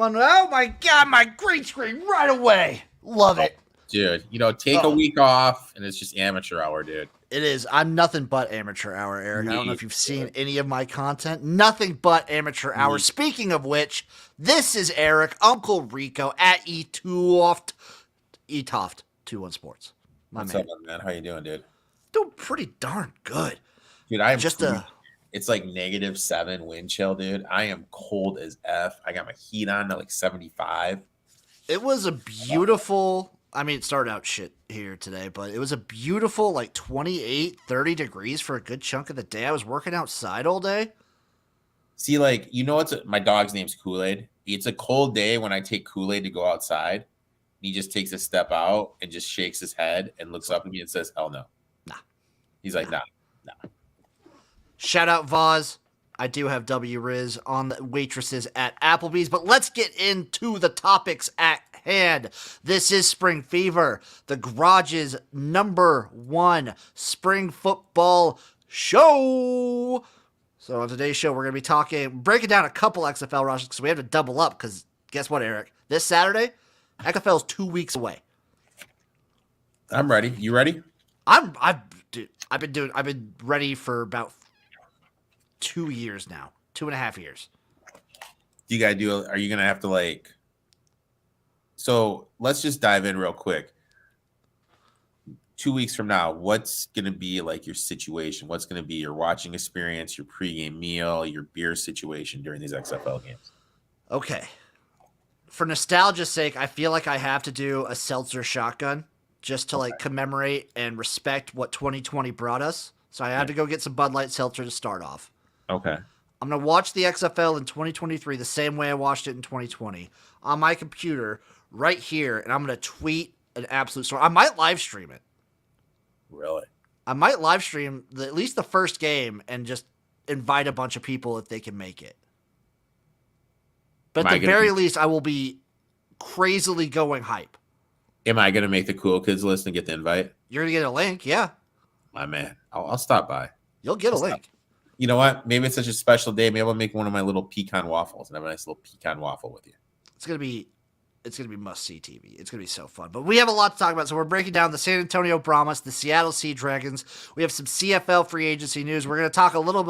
everyone. Oh my God, my green screen right away. Love it. Dude, take a week off and it's just amateur hour, dude. It is. I'm nothing but amateur hour, Eric. I don't know if you've seen any of my content. Nothing but amateur hour. Speaking of which, this is Eric, Uncle Rico at Etoft 21 Sports. What's up, man? How you doing, dude? Doing pretty darn good. Dude, I am it's like -7 wind chill, dude. I am cold as F. I got my heat on to like 75. It was a beautiful, it started out shit here today, but it was a beautiful like 28, 30 degrees for a good chunk of the day. I was working outside all day. See, like, my dog's name's Kool-Aid. It's a cold day when I take Kool-Aid to go outside. He just takes a step out and just shakes his head and looks up at me and says, hell no. Nah. He's like, nah. Shout out Voz. I do have W Riz on the waitresses at Applebee's, but let's get into the topics at hand. This is Spring Fever, the Garage's #1 spring football show. So on today's show, we're going to be breaking down a couple XFL rosters because we have to double up because guess what, Eric? This Saturday, XFL is 2 weeks away. I'm ready. You ready? I've been ready for about 2 years now, 2.5 years. Are you going to have to so let's just dive in real quick. 2 weeks from now, what's going to be like your situation? What's going to be your watching experience, your pregame meal, your beer situation during these XFL games? Okay. For nostalgia's sake, I feel like I have to do a seltzer shotgun just to commemorate and respect what 2020 brought us. So I had to go get some Bud Light seltzer to start off. Okay. I'm going to watch the XFL in 2023 the same way I watched it in 2020 on my computer right here, and I'm going to tweet an absolute story. I might live stream it. Really? I might live stream at least the first game and just invite a bunch of people if they can make it. But at the very least, I will be crazily going hype. Am I going to make the cool kids list and get the invite? You're going to get a link, yeah. My man. I'll stop by. You'll get a link. You know what? Maybe it's such a special day. Maybe I'll make one of my little pecan waffles and have a nice little pecan waffle with you. It's gonna be must-see TV. It's gonna be so fun. But we have a lot to talk about. So we're breaking down the San Antonio Brahmas, the Seattle Sea Dragons. We have some CFL free agency news. We're gonna talk a little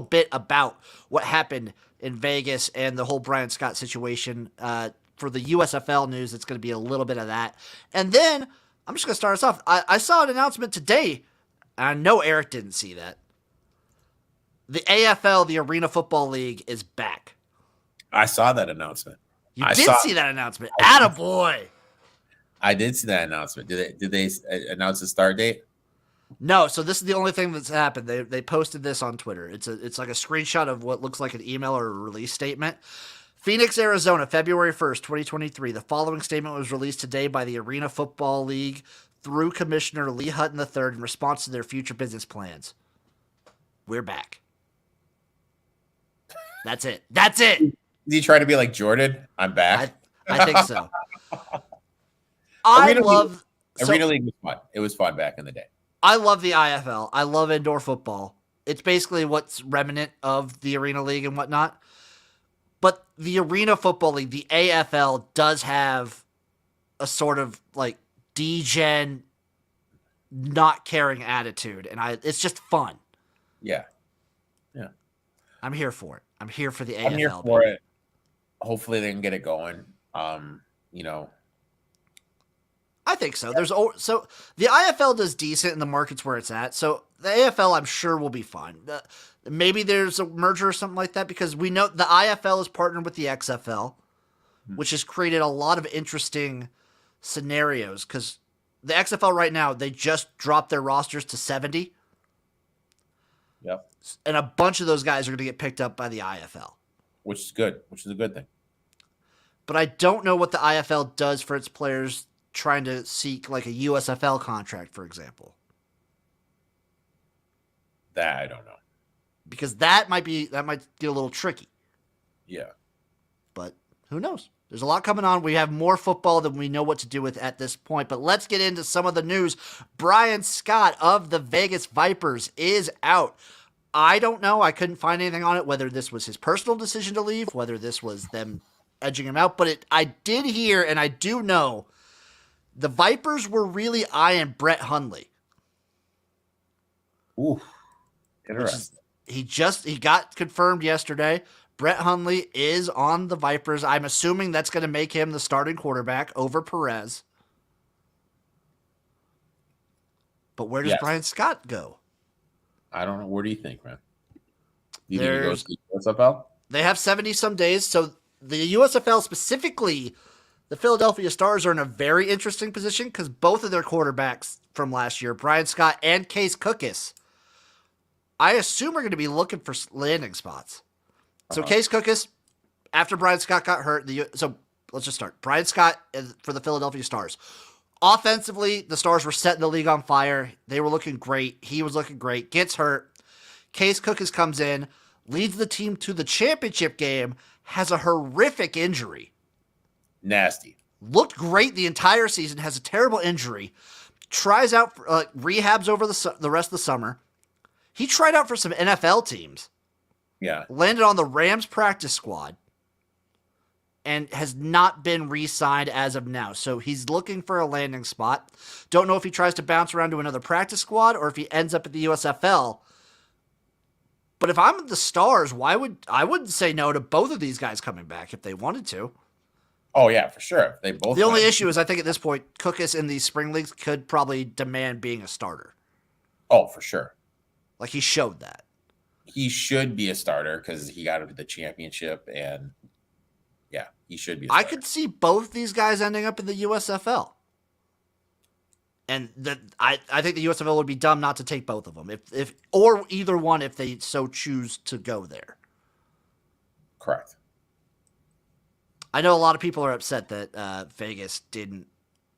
bit about what happened in Vegas and the whole Brian Scott situation. For the USFL news, it's gonna be a little bit of that. And then I'm just gonna start us off. I saw an announcement today. And I know Eric didn't see that. The AFL, the Arena Football League, is back. I saw that announcement. You did see that announcement. Attaboy. I did see that announcement. Did they announce the start date? No. So this is the only thing that's happened. They posted this on Twitter. It's like a screenshot of what looks like an email or a release statement. Phoenix, Arizona, February 1st, 2023. The following statement was released today by the Arena Football League through Commissioner Lee Hutton III in response to their future business plans. We're back. That's it. Did he try to be like Jordan? I'm back. I think so. Arena League was fun. It was fun back in the day. I love the IFL. I love indoor football. It's basically what's remnant of the Arena League and whatnot. But the Arena Football League, the AFL, does have a sort of D-gen not caring attitude, and it's just fun. Yeah. I'm here for it. I'm here for the AFL. I'm here for it. Hopefully they can get it going. I think so. So the IFL does decent in the markets where it's at. So the AFL, I'm sure, will be fine. Maybe there's a merger or something like that because we know the IFL is partnered with the XFL, which has created a lot of interesting scenarios because the XFL right now, they just dropped their rosters to 70. Yep. And a bunch of those guys are going to get picked up by the IFL. Which is good. Which is a good thing. But I don't know what the IFL does for its players trying to seek a USFL contract, for example. That I don't know. Because that might get a little tricky. Yeah. But who knows? There's a lot coming on. We have more football than we know what to do with at this point. But let's get into some of the news. Brian Scott of the Vegas Vipers is out. I don't know. I couldn't find anything on it, whether this was his personal decision to leave, whether this was them edging him out. But I did hear, and I do know, the Vipers were really eyeing Brett Hundley. Ooh, interesting. He got confirmed yesterday. Brett Hundley is on the Vipers. I'm assuming that's going to make him the starting quarterback over Perez. But where does Brian Scott go? I don't know. Where do you think, man? You think he goes to the USFL? They have 70-some days. So the USFL, specifically the Philadelphia Stars, are in a very interesting position because both of their quarterbacks from last year, Brian Scott and Case Cookus, I assume are going to be looking for landing spots. So Case Cookus, after Brian Scott got hurt, so let's just start. Brian Scott for the Philadelphia Stars. Offensively, the Stars were setting the league on fire. They were looking great. He was looking great. Gets hurt. Case Cookus comes in, leads the team to the championship game, has a horrific injury. Nasty. Looked great the entire season, has a terrible injury. Tries out, rehabs over the rest of the summer. He tried out for some NFL teams. Yeah. Landed on the Rams practice squad. And has not been re-signed as of now. So he's looking for a landing spot. Don't know if he tries to bounce around to another practice squad or if he ends up at the USFL. But if I'm the Stars, I wouldn't say no to both of these guys coming back if they wanted to. Oh yeah, for sure. They both. The only issue is I think at this point, Cookus in these spring leagues could probably demand being a starter. Oh, for sure. Like he showed that. He should be a starter because he got into the championship and yeah, he should be a I starter. could see both these guys ending up in the USFL. And I think the USFL would be dumb not to take both of them, if or either one if they so choose to go there. Correct. I know a lot of people are upset that Vegas didn't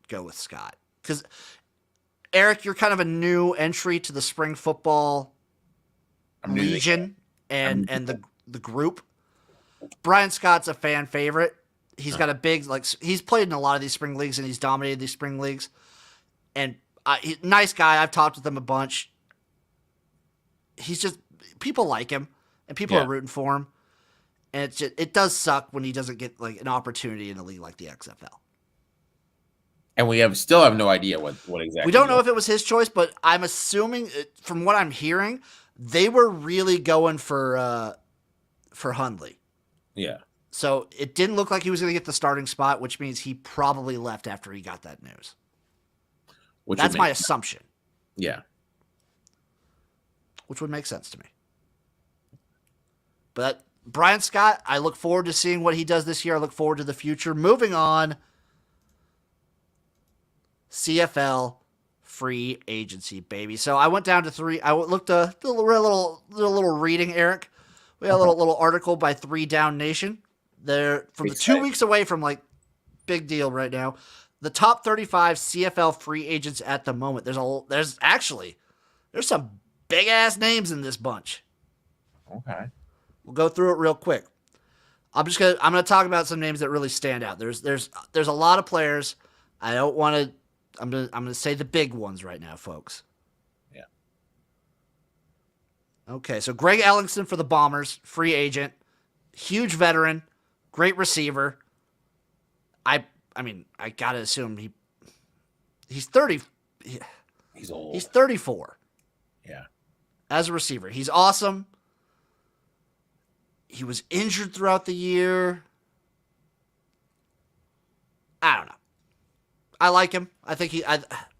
go with Scott because Erik, you're kind of a new entry to the spring football legion and the group. Brian Scott's a fan favorite. He's got a big he's played in a lot of these spring leagues and he's dominated these spring leagues. And nice guy. I've talked with him a bunch. He's just people like him and people are rooting for him. And it does suck when he doesn't get an opportunity in a league like the XFL. And we still have no idea what exactly. We don't know if it was his choice, but I'm assuming from what I'm hearing, they were really going for Hundley. Yeah. So it didn't look like he was going to get the starting spot, which means he probably left after he got that news. That's my assumption. Yeah. Which would make sense to me. But Brian Scott, I look forward to seeing what he does this year. I look forward to the future. Moving on. CFL Free Agency, baby. So I went down to 3. I looked a little reading, Erik. We had a little article by 3 Down Nation. They're from the 2 weeks away from big deal right now. The top 35 CFL free agents at the moment. There's some big ass names in this bunch. Okay. We'll go through it real quick. I'm gonna talk about some names that really stand out. There's a lot of players. I'm gonna say the big ones right now, folks. Yeah. Okay, so Greg Ellingson for the Bombers, free agent, huge veteran, great receiver. I gotta assume he's 30. He's old. He's 34. Yeah. As a receiver, he's awesome. He was injured throughout the year. I don't know. I like him. I think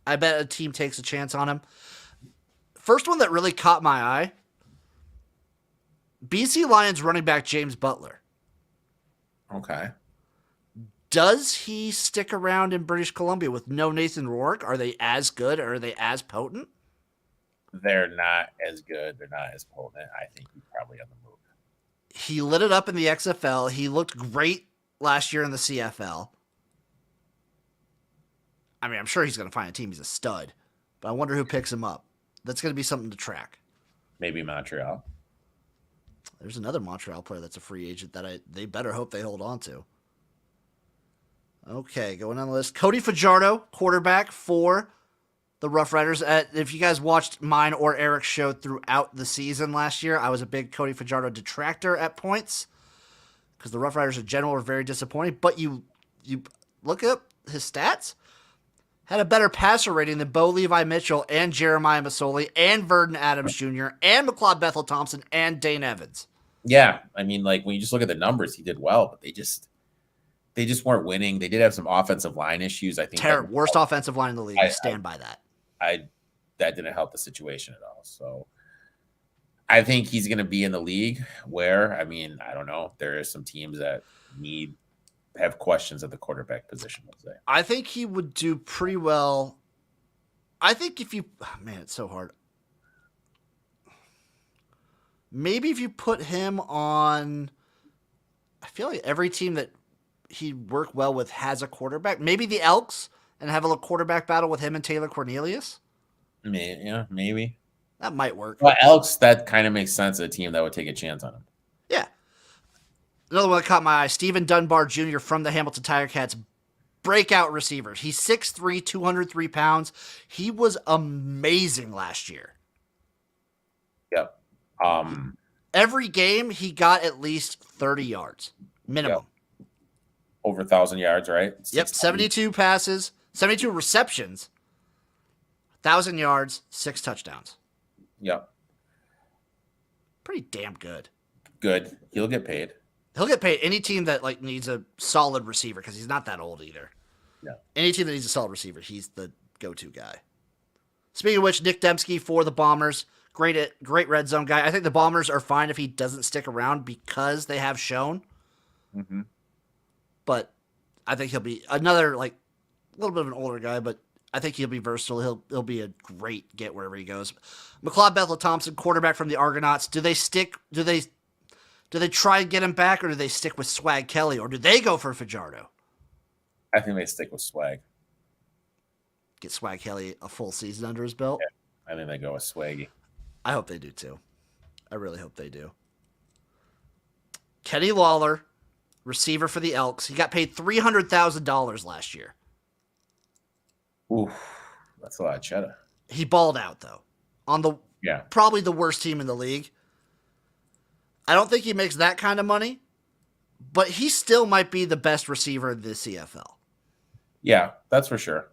I bet a team takes a chance on him. First one that really caught my eye. BC Lions running back James Butler. Okay. Does he stick around in British Columbia with no Nathan Rourke? Are they as good or are they as potent? They're not as good. They're not as potent. I think he's probably on the move. He lit it up in the XFL. He looked great last year in the CFL. I'm sure he's going to find a team. He's a stud. But I wonder who picks him up. That's going to be something to track. Maybe Montreal. There's another Montreal player that's a free agent that they better hope they hold on to. Okay, going on the list. Cody Fajardo, quarterback for the Rough Riders. If you guys watched mine or Erik's show throughout the season last year, I was a big Cody Fajardo detractor at points. because the Rough Riders in general are very disappointing. But you look up his stats. Had a better passer rating than Bo Levi Mitchell and Jeremiah Masoli and Verdon Adams Jr. and McLeod Bethel Thompson and Dane Evans. Yeah, I mean, like when you just look at the numbers, he did well, but they just weren't winning. They did have some offensive line issues. I think Worst offensive line in the league. I stand by that. That didn't help the situation at all. So I think he's going to be in the league where, I mean, I don't know. There are some teams that have questions at the quarterback position, let's say. I think he would do pretty well. I think if you, man, it's so hard. Maybe if you put him on, I feel like every team that he'd work well with has a quarterback. Maybe the Elks and have a little quarterback battle with him and Taylor Cornelius. Yeah, maybe. That might work. Well, Elks, that kind of makes sense. A team that would take a chance on him. Yeah. Another one that caught my eye, Stephen Dunbar Jr. from the Hamilton Tiger Cats. Breakout receiver. He's 6'3", 203 pounds. He was amazing last year. Yep. Every game, he got at least 30 yards. Minimum. Yep. Over 1,000 yards, right? Yep, 72 passes, 72 receptions, 1,000 yards, 6 touchdowns. Yep. Pretty damn good. Good. He'll get paid. He'll get paid. Any team that like needs a solid receiver, because he's not that old either. Yeah. Any team that needs a solid receiver, he's the go-to guy. Speaking of which, Nick Dembski for the Bombers, great red zone guy. I think the Bombers are fine if he doesn't stick around because they have shown. Mm-hmm. But I think he'll be another like a little bit of an older guy, but I think he'll be versatile. He'll be a great get wherever he goes. McLeod Bethel Thompson, quarterback from the Argonauts. Do they try and get him back, or do they stick with Swag Kelly, or do they go for Fajardo? I think they stick with Swag. Get Swag Kelly a full season under his belt? Yeah, I think they go with Swaggy. I hope they do too. I really hope they do. Kenny Lawler, receiver for the Elks. He got paid $300,000 last year. Oof, that's a lot of cheddar. He balled out though on the probably the worst team in the league. I don't think he makes that kind of money, but he still might be the best receiver in the CFL. Yeah, that's for sure.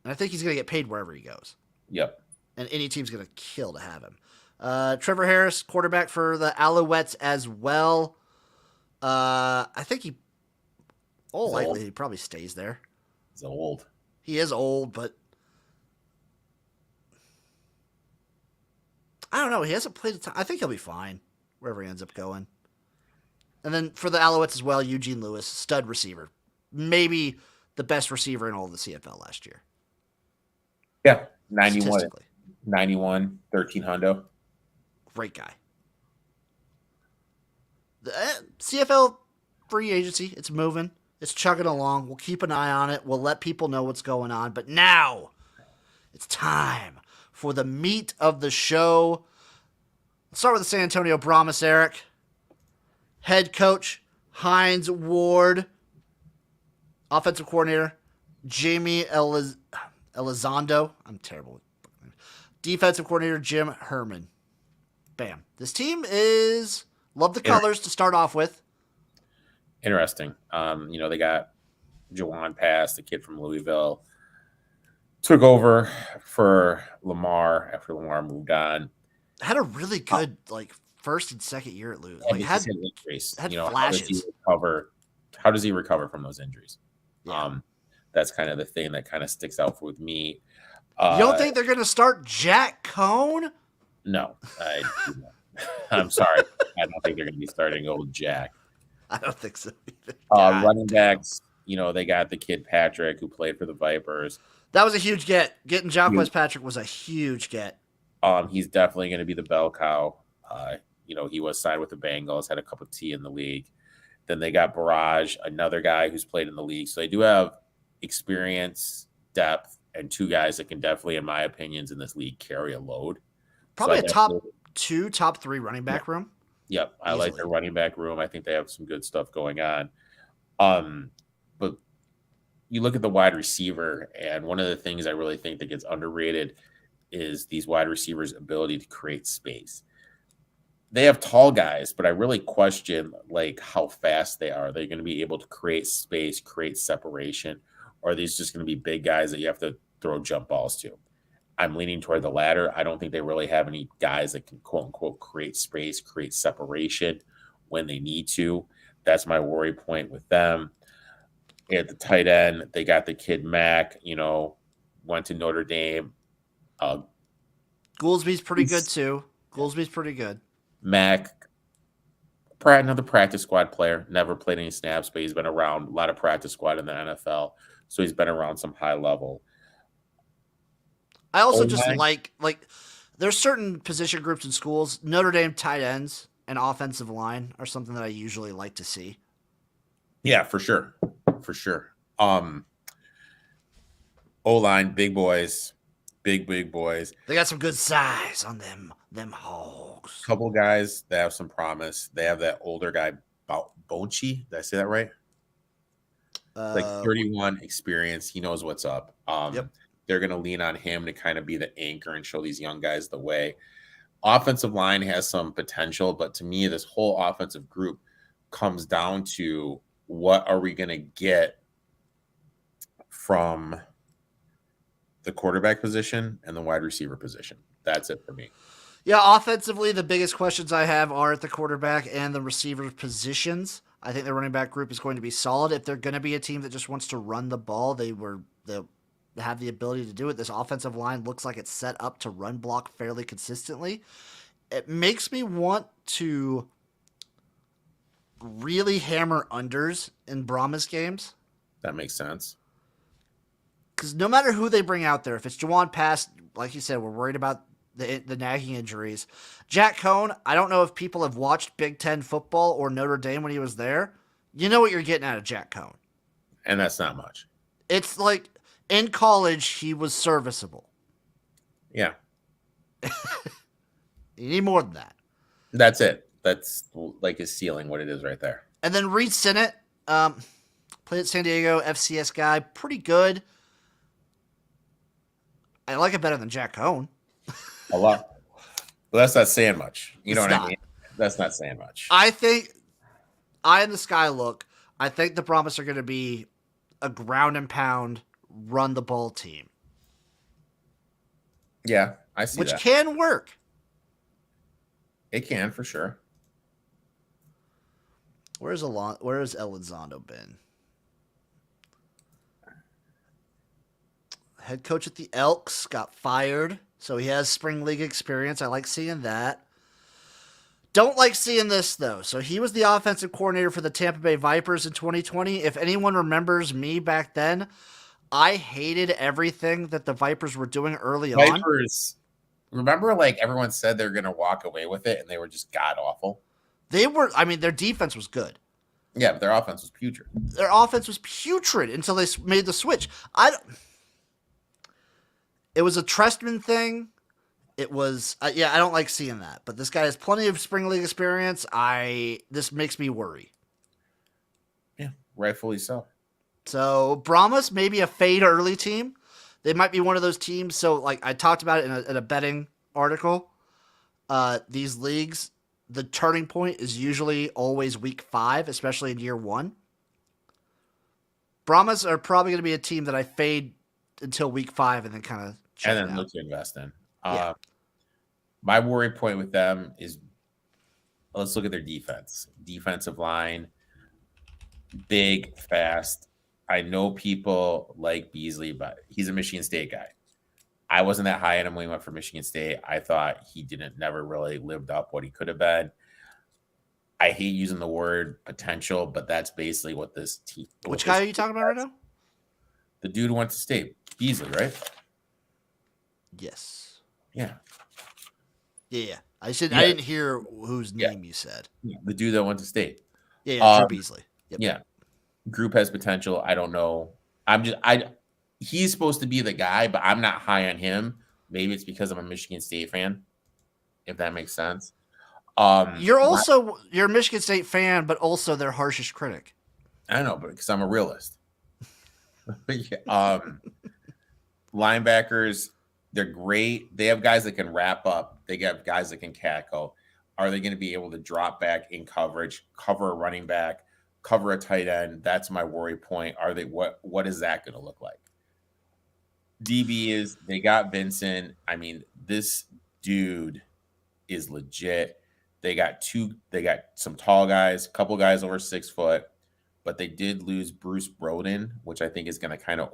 And I think he's going to get paid wherever he goes. Yep. And any team's going to kill to have him. Trevor Harris, quarterback for the Alouettes as well. I think he probably stays there. He's old. He is old, but I don't know. He hasn't played a ton. I think he'll be fine wherever he ends up going. And then for the Alouettes as well, Eugene Lewis, stud receiver. Maybe the best receiver in all of the CFL last year. Yeah, 91, 13 hundo. Great guy. The CFL free agency, it's moving. It's chugging along. We'll keep an eye on it. We'll let people know what's going on. But now it's time for the meat of the show. Let's start with the San Antonio Brahmas, Erik. Head coach, Hines Ward. Offensive coordinator, Jamie Elizondo. I'm terrible with defensive coordinator, Jim Herman. Bam. This team is, love the colors to start off with. Interesting. They got Jawan Pass, the kid from Louisville, took over for Lamar after Lamar moved on. Had a really good first and second year at Louisville. Had injuries. Had flashes. How does he recover from those injuries? Yeah. That's kind of the thing that kind of sticks out with me. You don't think they're going to start Jack Cohn? No, I'm sorry. I don't think they're going to be starting old Jack. I don't think so either. Running backs, they got the kid Patrick who played for the Vipers. That was a huge get. Getting Jacquez Patrick was a huge get. He's definitely going to be the bell cow. He was signed with the Bengals, had a cup of tea in the league. Then they got Barrage, another guy who's played in the league. So they do have experience, depth, and two guys that can definitely, in my opinions, in this league, carry a load. Probably a top 2, top 3 running back room. Yep. I like their running back room. I think they have some good stuff going on. But you look at the wide receiver, and one of the things I really think that gets underrated is these wide receivers' ability to create space. they have tall guys, but I really question like how fast they are. They're going to be able to create space, create separation, or are these just going to be big guys that you have to throw jump balls to? I'm leaning toward the latter. I don't think they really have any guys that can quote unquote create space, create separation when they need to. That's my worry point with them. At the tight end, they got the kid Mac, went to Notre Dame. Goolsby's pretty good too. Goolsby's pretty good. Mac, another practice squad player, never played any snaps, but he's been around a lot of practice squad in the NFL. So he's been around some high level. I also just like there's certain position groups in schools. Notre Dame tight ends and offensive line are something that I usually like to see. Yeah, for sure. For sure. O-line, big boys. Big boys. They got some good size on them hogs. Couple guys that have some promise. They have that older guy, Bonchi. Did I say that right? Like 31 experience. He knows what's up. Yep. They're going to lean on him to kind of be the anchor and show these young guys the way. Offensive line has some potential, but to me, this whole offensive group comes down to what are we going to get from the quarterback position and the wide receiver position. That's it for me. Yeah, offensively, the biggest questions I have are at the quarterback and the receiver positions. I think the running back group is going to be solid. If they're going to be a team that just wants to run the ball, they'll have the ability to do it. This offensive line looks like it's set up to run block fairly consistently. It makes me want to really hammer unders in Brahmas games. That makes sense. Because no matter who they bring out there, if it's Jawan Pass, like you said, we're worried about the nagging injuries. Jack Cohn, I don't know if people have watched Big Ten football or Notre Dame when he was there. You know what you're getting out of Jack Cohn. And that's not much. It's like in college, he was serviceable. Yeah. You need more than that. That's it. That's like his ceiling, what it is right there. And then Reed Sinnett, played at San Diego, FCS guy, pretty good. I like it better than Jack Cohn. A lot. But that's not saying much. You know It's what not. I mean? That's not saying much. I think, eye in the sky look, I think the Brahmas are going to be a ground and pound, run the ball team. Yeah, I see which that. can work. It can, for sure. Where has Elizondo been? Head coach at the Elks got fired, so he has spring league experience. I like seeing that. Don't like seeing this, though. So he was the offensive coordinator for the Tampa Bay Vipers in 2020. If anyone remembers me back then, I hated everything that the Vipers were doing early on. Vipers, remember, like, everyone said they were going to walk away with it, and they were just god-awful? They were, I mean, their defense was good. Yeah, but their offense was putrid. Their offense was putrid until they made the switch. It was a Trestman thing. It was, I don't like seeing that. But this guy has plenty of spring league experience. This makes me worry. Yeah, rightfully so. So Brahmas, maybe a fade early team. They might be one of those teams. So like I talked about it in a betting article. These leagues, the turning point is usually always week 5, especially in year 1. Brahmas are probably going to be a team that I fade until week 5 and then kind of check and then out. look to invest in. Yeah. My worry point with them is, let's look at their defense. Defensive line, big, fast. I know people like Beasley, but he's a Michigan State guy. I wasn't that high on him when he went for Michigan State. I thought he never really lived up what he could have been. I hate using the word potential, but that's basically what this team. Which guy are you talking about right now? The dude who went to State, Beasley, right? Yes. Yeah. Yeah. I didn't hear whose name you said. The dude that went to State. Yeah, Drew Beasley. Yep. Yeah. Group has potential. I don't know. He's supposed to be the guy, but I'm not high on him. Maybe it's because I'm a Michigan State fan, if that makes sense. You're a Michigan State fan, but also their harshest critic. I know, but because I'm a realist. Linebackers, they're great. They have guys that can wrap up. They have guys that can tackle. Are they going to be able to drop back in coverage, cover a running back, cover a tight end? That's my worry point. Are they what is that going to look like? DB is they got Vincent. I mean, this dude is legit. They got some tall guys, a couple guys over 6 foot, but they did lose Bruce Broden, which I think is going to kind of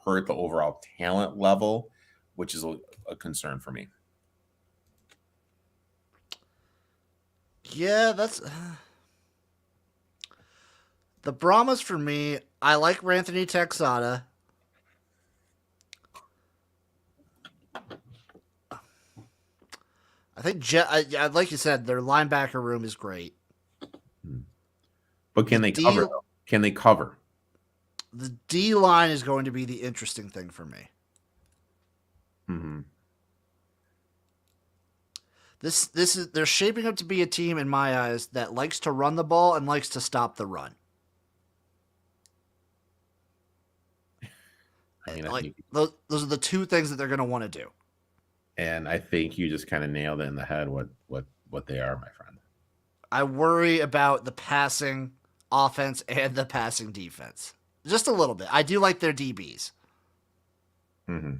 hurt the overall talent level, which is a concern for me. Yeah, that's the Brahmas for me. I like Anthony Texada. I think, like you said, their linebacker room is great. But can they cover? Can they cover? The D line is going to be the interesting thing for me. Mm-hmm. They're shaping up to be a team in my eyes that likes to run the ball and likes to stop the run. I mean, those are the two things that they're going to want to do. And I think you just kind of nailed it in the head what they are, my friend. I worry about the passing offense and the passing defense. Just a little bit. I do like their DBs. Mm-hmm.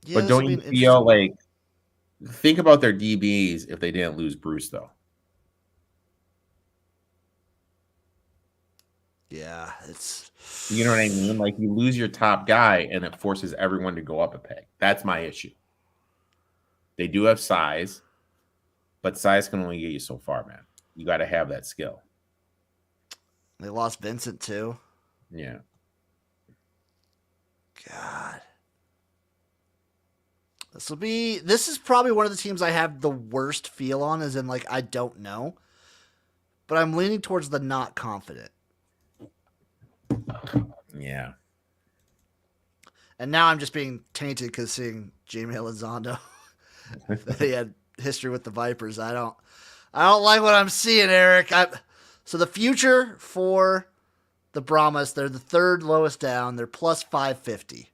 Yeah, but don't you feel like, think about their DBs if they didn't lose Bruce, though? Yeah, it's... You know what I mean? Like, you lose your top guy, and it forces everyone to go up a peg. That's my issue. They do have size, but size can only get you so far, man. You got to have that skill. They lost Vincent, too. Yeah. God. This is probably one of the teams I have the worst feel on, as in, like, I don't know. But I'm leaning towards the not confident. Yeah. And now I'm just being tainted because seeing Jamie Elizondo, he had history with the Vipers. I don't like what I'm seeing, Erik. So the future for the Brahmas, they're the third lowest down. They're plus 550.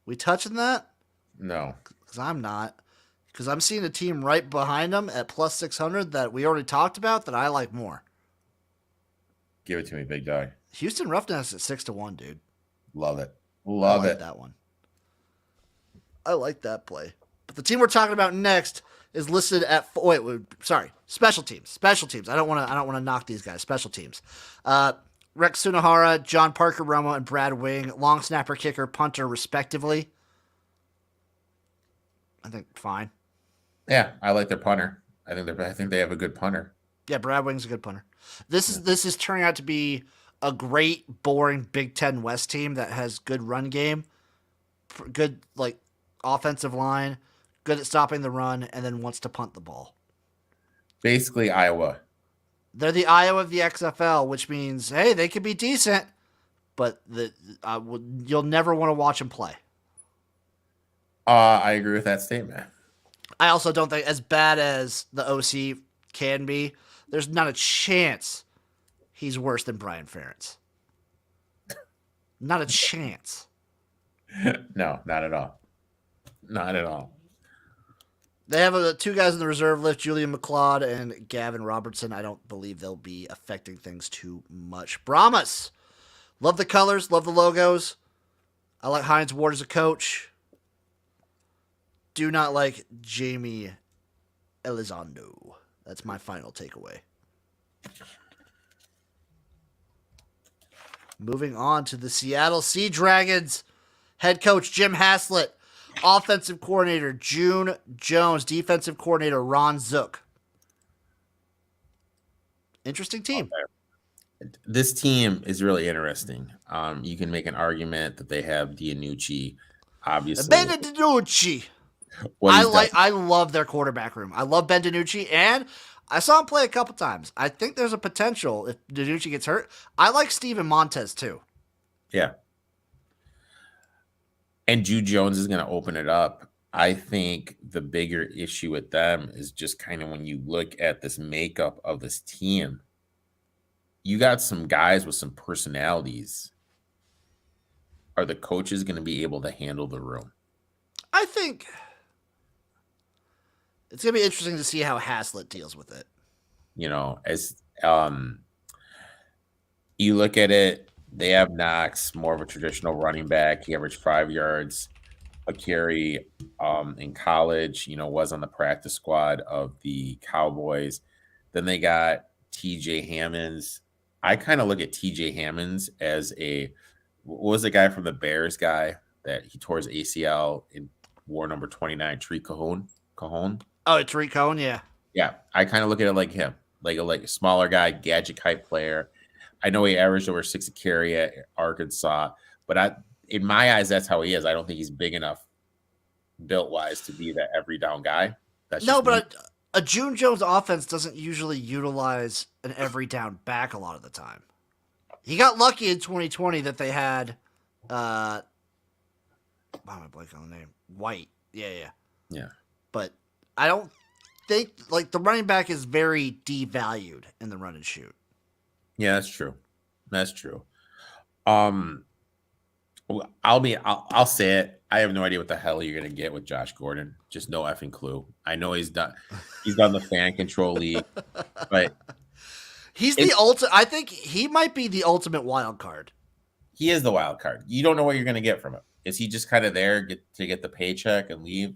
We touching that? No. Because I'm not. Because I'm seeing a team right behind them at plus 600 that we already talked about that I like more. Give it to me, big dog. Houston Roughnecks at 6-1, dude. Love it. I like that one. I like that play. But the team we're talking about next is listed at special teams. Special teams. I don't want to knock these guys. Special teams. Rex Sunahara, John Parker Romo, and Brad Wing, long snapper, kicker, punter, respectively. I think fine. Yeah, I like their punter. I think they have a good punter. Yeah, Brad Wing's a good punter. This is turning out to be a great, boring Big Ten West team that has good run game, good like offensive line, good at stopping the run, and then wants to punt the ball. Basically, Iowa. They're the Iowa of the XFL, which means, hey, they could be decent, but you'll never want to watch them play. I agree with that statement. I also don't think, as bad as the OC can be, there's not a chance he's worse than Brian Ferentz. Not a chance. No, not at all. Not at all. They have two guys in the reserve list, Julian McLeod and Gavin Robertson. I don't believe they'll be affecting things too much. Brahmas. Love the colors. Love the logos. I like Hines Ward as a coach. Do not like Jamie Elizondo. That's my final takeaway. Moving on to the Seattle Sea Dragons. Head coach Jim Haslett. Offensive coordinator June Jones. Defensive coordinator Ron Zook. Interesting team. This team is really interesting. You can make an argument that they have Dianucci, obviously. Ben DiNucci. I love their quarterback room. I love Ben DiNucci, and I saw him play a couple times. I think there's a potential if DiNucci gets hurt. I like Steven Montez too. Yeah. And Jude Jones is going to open it up. I think the bigger issue with them is just kind of when you look at this makeup of this team, you got some guys with some personalities are the coaches going to be able to handle the room? I think it's going to be interesting to see how Haslett deals with it. As you look at it, they have Knox, more of a traditional running back. He averaged 5 yards a carry in college, was on the practice squad of the Cowboys. Then they got TJ Hammonds. I kind of look at TJ Hammonds as what was the guy from the Bears guy that he tore his ACL in war number 29, Tree Cajon? Oh, it's Tariq Cohen, yeah. Yeah, I kind of look at it like him, like a smaller guy, gadget type player. I know he averaged over 6 a carry at Arkansas, but in my eyes, that's how he is. I don't think he's big enough built wise to be that every down guy. That's No, just me. but a June Jones offense doesn't usually utilize an every down back a lot of the time. He got lucky in 2020 that they had, why am I blanking on the name? White. Yeah. Yeah. But I don't think, the running back is very devalued in the run and shoot. Yeah, that's true. That's true. I'll say it. I have no idea what the hell you're gonna get with Josh Gordon. Just no effing clue. I know he's done the fan control league, but He's the ultimate. I think he might be the ultimate wild card. He is the wild card. You don't know what you're gonna get from him. Is he just kind of there to get the paycheck and leave?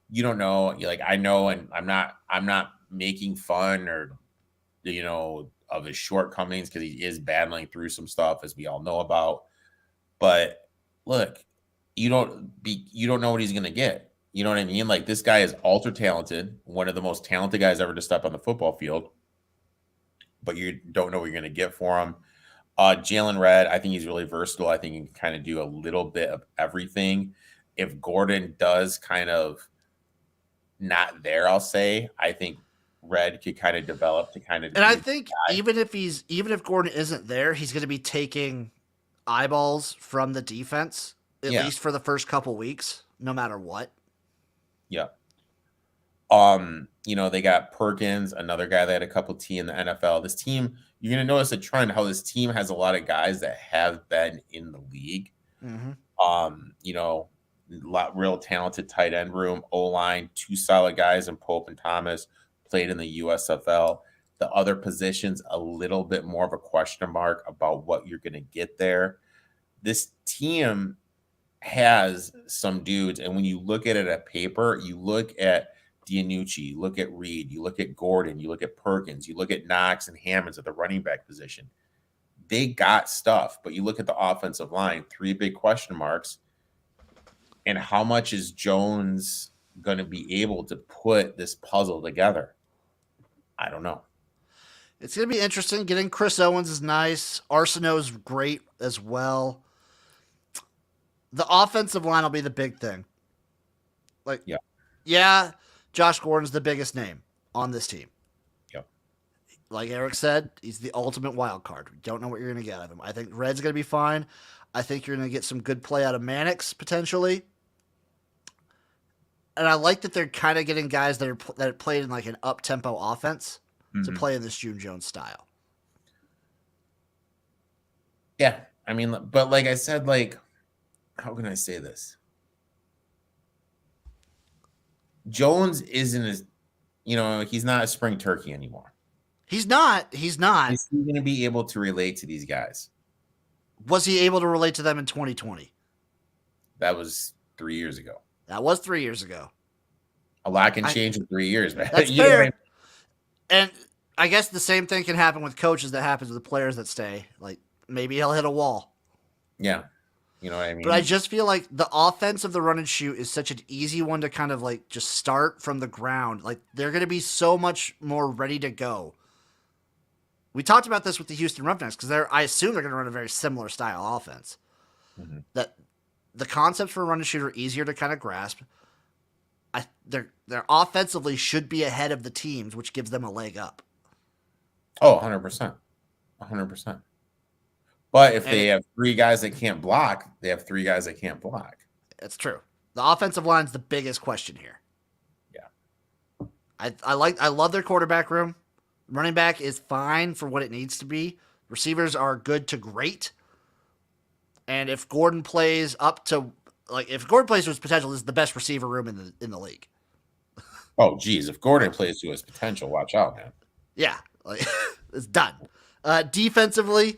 You don't know. You're like, I know, and I'm not making fun or of his shortcomings because he is battling through some stuff, as we all know about. But look, you don't know what he's gonna get. You know what I mean? Like, this guy is ultra talented, one of the most talented guys ever to step on the football field, but you don't know what you're gonna get for him. Jalen Redd, I think he's really versatile. I think he can kind of do a little bit of everything. If Gordon does kind of not there, I'll say, I think Redd could kind of develop to kind of. And I think even if Gordon isn't there, he's going to be taking eyeballs from the defense at least for the first couple weeks, no matter what. Yeah. They got Perkins, another guy that had a couple T in the NFL. This team, you're going to notice a trend how this team has a lot of guys that have been in the league. Mm-hmm. Real talented tight end room, O-line, 2 solid guys in Pope and Thomas, played in the USFL. The other positions, a little bit more of a question mark about what you're going to get there. This team has some dudes, and when you look at it at paper, you look at Dianucci, you look at Reed, you look at Gordon, you look at Perkins, you look at Knox and Hammonds at the running back position. They got stuff, but you look at the offensive line, 3 big question marks. And how much is Jones going to be able to put this puzzle together? I don't know. It's going to be interesting. Getting Chris Owens is nice. Arsenault's great as well. The offensive line will be the big thing. Yeah, Josh Gordon's the biggest name on this team. Yep. Like Erik said, he's the ultimate wild card. We don't know what you're going to get out of him. I think Redd's going to be fine. I think you're going to get some good play out of Mannix, potentially. And I like that they're kind of getting guys that played in like an up-tempo offense to play in this June Jones style. Yeah. I mean, but like I said, how can I say this? Jones isn't he's not a spring turkey anymore. He's not. Is he going to be able to relate to these guys? Was he able to relate to them in 2020? That was 3 years ago. That was 3 years ago. A lot can change in 3 years, man. That's fair. And I guess the same thing can happen with coaches that happens with the players that stay. Like, maybe he'll hit a wall. Yeah. You know what I mean? But I just feel like the offense of the run and shoot is such an easy one to kind of just start from the ground. Like, they're going to be so much more ready to go. We talked about this with the Houston Roughnecks because I assume they're going to run a very similar style offense. Mm-hmm. That the concepts for run and shoot are easier to kind of grasp. They're offensively should be ahead of the teams, which gives them a leg up. Oh, 100%. 100%. But if they have 3 guys that can't block, they have 3 guys that can't block. That's true. The offensive line's the biggest question here. Yeah. I love their quarterback room. Running back is fine for what it needs to be. Receivers are good to great. And if Gordon plays up to if Gordon plays to his potential, this is the best receiver room in the league. Oh, geez, if Gordon plays to his potential, watch out, man. Yeah, it's done. Defensively,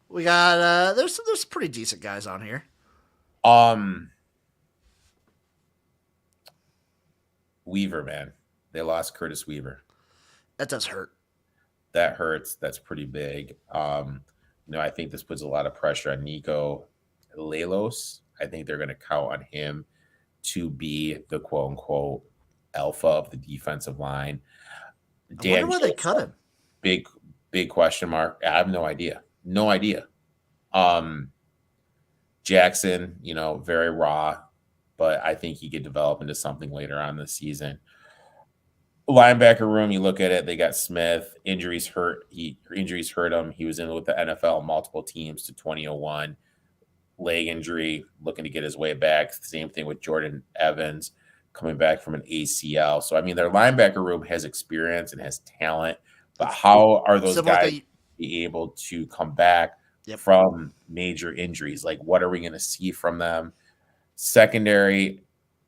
we got there's some pretty decent guys on here. Weaver, man, they lost Curtis Weaver. That does hurt. That hurts. That's pretty big. I think this puts a lot of pressure on Nico Lelos. I think they're going to count on him to be the quote unquote alpha of the defensive line. I wonder why they cut him. Big question mark. I have no idea. No idea. Jackson, very raw, but I think he could develop into something later on this season. Linebacker room, you look at it, they got Smith. Injuries hurt him. He was in with the NFL multiple teams to 2001. Leg injury, looking to get his way back. Same thing with Jordan Evans coming back from an ACL. So, I mean, their linebacker room has experience and has talent, but how are those guys be able to come back from major injuries? Like, what are we going to see from them? Secondary,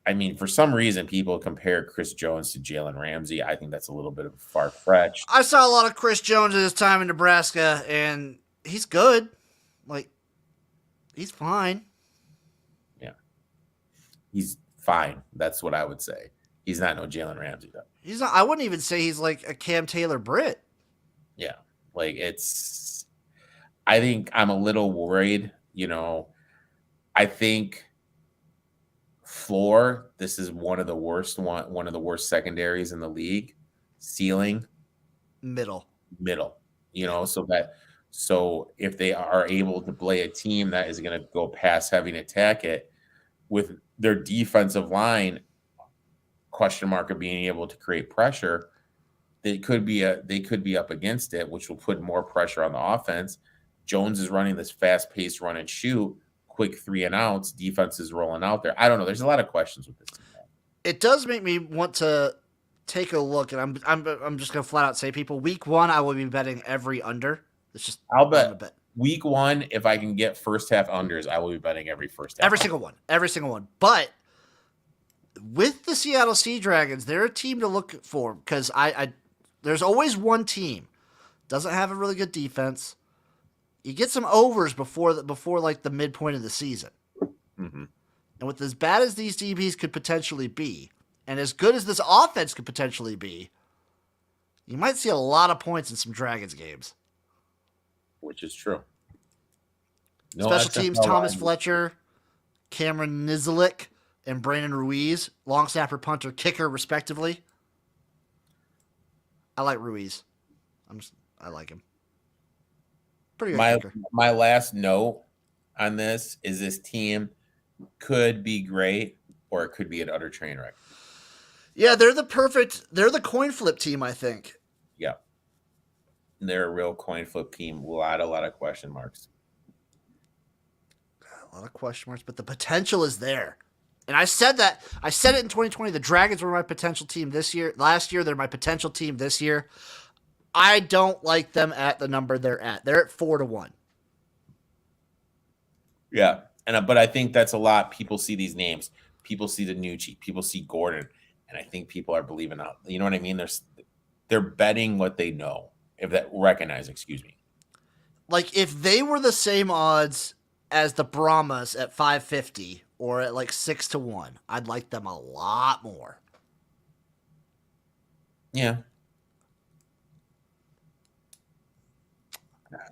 I mean, for some reason, people compare Chris Jones to Jalen Ramsey. I think that's a little bit of a far-fetched. I saw a lot of Chris Jones at his time in Nebraska, and he's good. He's fine. Yeah. He's fine. That's what I would say. He's not no Jalen Ramsey, though. He's not. I wouldn't even say he's like a Cam Taylor-Britt. Yeah. I think I'm a little worried, I think floor, this is one of the worst secondaries in the league. Ceiling, middle. So if they are able to play a team that is going to go pass heavy and attack it with their defensive line question mark of being able to create pressure, they could be up against it, which will put more pressure on the offense. Jones is running this fast-paced run and shoot, quick 3 and outs. Defense is rolling out there. I don't know. There's a lot of questions with this team. It does make me want to take a look, and I'm just gonna flat out say, people, week 1 I will be betting every under. It's just I'll bet week 1 if I can get first half unders, I will be betting every first half. Every single one. But with the Seattle Sea Dragons, they're a team to look for because I there's always one team doesn't have a really good defense. You get some overs before the midpoint of the season. Mm-hmm. And with as bad as these DBs could potentially be, and as good as this offense could potentially be, you might see a lot of points in some Dragons games. Which is true. Special teams, Thomas Fletcher, Cameron Nizilik, and Brandon Ruiz, long snapper, punter, kicker, respectively. I like Ruiz. I like him. Pretty good kicker. My last note on this is this team could be great or it could be an utter train wreck. Yeah, they're the coin flip team, I think. Yeah. They're a real coin flip team. A lot of question marks. A lot of question marks, but the potential is there. And I said it in 2020. The Dragons were my potential team this year. Last year, they're my potential team this year. I don't like them at the number they're at. They're at 4-1. Yeah. But I think that's a lot. People see these names. People see DiNucci. People see Gordon. And I think people are believing out. You know what I mean? They're betting what they know. Excuse me. Like, if they were the same odds as the Brahmas at 550 or at 6-1, I'd like them a lot more. Yeah.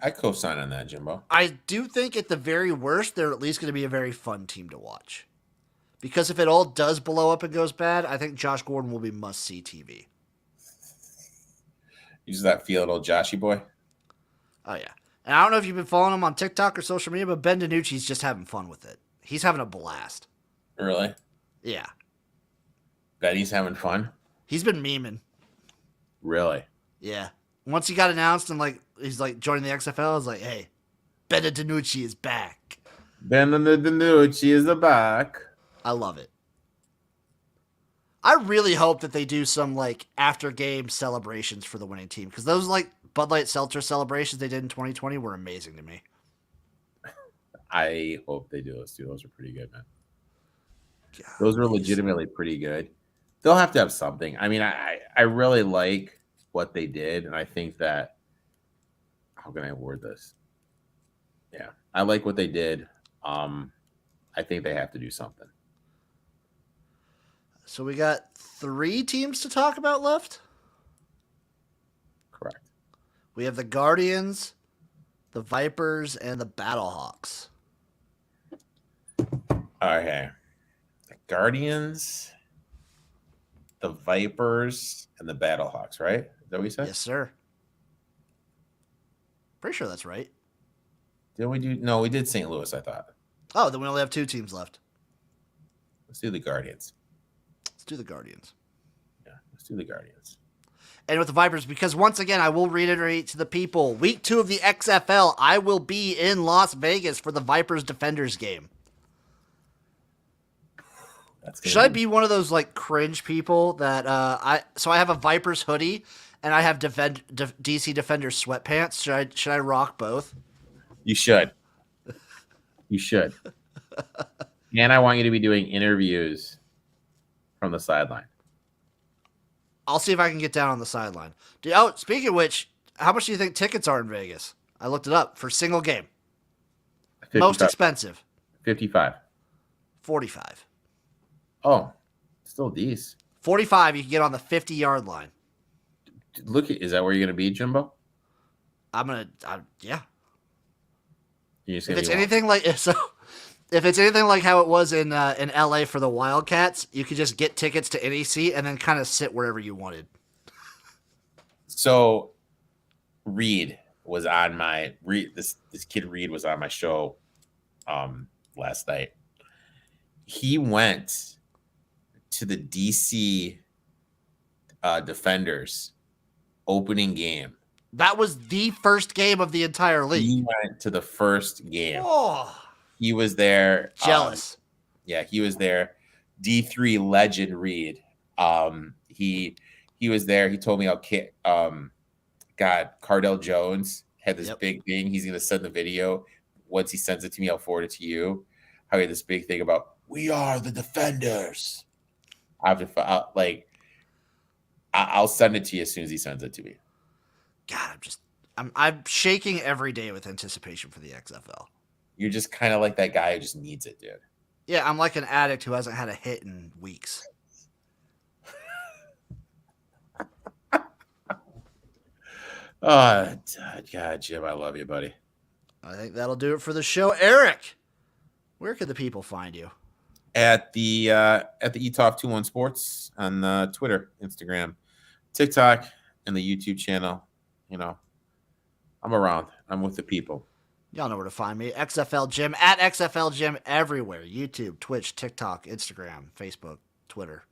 I co-sign on that, Jimbo. I do think at the very worst, they're at least going to be a very fun team to watch. Because if it all does blow up and goes bad, I think Josh Gordon will be must-see TV. Use that field old Joshy boy. Oh, yeah. And I don't know if you've been following him on TikTok or social media, but Ben DiNucci's just having fun with it. He's having a blast. Really? Yeah. Bet he's having fun? He's been memeing. Really? Yeah. Once he got announced and he's joining the XFL, I was like, hey, Ben DiNucci is back. Ben DiNucci is back. I love it. I really hope that they do some after game celebrations for the winning team, because those Bud Light Seltzer celebrations they did in 2020 were amazing to me. I hope they do those too. Those are pretty good, man. God, Those are please. legitimately pretty good. They'll have to have something. I mean, I really like what they did, and I think that how can I word this? Yeah, I like what they did. I think they have to do something. So we got 3 teams to talk about left. Correct. We have the Guardians, the Vipers, and the Battlehawks. Okay. The Guardians, the Vipers, and the Battlehawks, right? Is that what you said? Yes, sir. Pretty sure that's right. Did we do? No, we did St. Louis, I thought. Oh, then we only have 2 teams left. Let's do the Guardians. Let's do the Guardians. Yeah, let's do the Guardians. And with the Vipers, because once again, I will reiterate to the people, week 2 of the XFL, I will be in Las Vegas for the Vipers Defenders game. Should I be one of those like cringe people that I have a Vipers hoodie and I have DC Defenders sweatpants? Should I rock both? You should. You should. And I want you to be doing interviews from the sideline. I'll see if I can get down on the sideline. Oh, speaking of which, how much do you think tickets are in Vegas? I looked it up for single game. 55. Most expensive. 55. 45. Oh, still decent. 45, you can get on the 50-yard line. Look, is that where you're going to be, Jimbo? Yeah. If If it's anything like how it was in LA for the Wildcats, you could just get tickets to any seat and then kind of sit wherever you wanted. So, Reed was on my this kid Reed was on my show last night. He went to the DC Defenders opening game. That was the first game of the entire league. He went to the first game. Oh, He was there. jealous. Yeah, he was there. D3 legend Reed. He was there. He told me Cardell Jones had this big thing. He's gonna send the video. Once he sends it to me, I'll forward it to you. How he had this big thing about we are the Defenders. I'll send it to you as soon as he sends it to me. God, I'm shaking every day with anticipation for the XFL. You're just kind of like that guy who just needs it, dude. Yeah, I'm like an addict who hasn't had a hit in weeks. Oh, God, Jim, I love you, buddy. I think that'll do it for the show. Erik, where can the people find you? At the ETOF 21 Sports on Twitter, Instagram, TikTok, and the YouTube channel. You know, I'm around. I'm with the people. Y'all know where to find me. XFL Jim, at XFL Jim everywhere. YouTube, Twitch, TikTok, Instagram, Facebook, Twitter.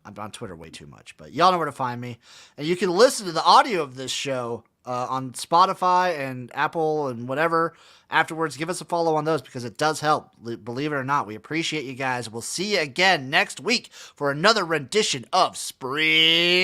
I'm on Twitter way too much, but y'all know where to find me. And you can listen to the audio of this show on Spotify and Apple and whatever. Afterwards, give us a follow on those because it does help. Believe it or not, we appreciate you guys. We'll see you again next week for another rendition of Spring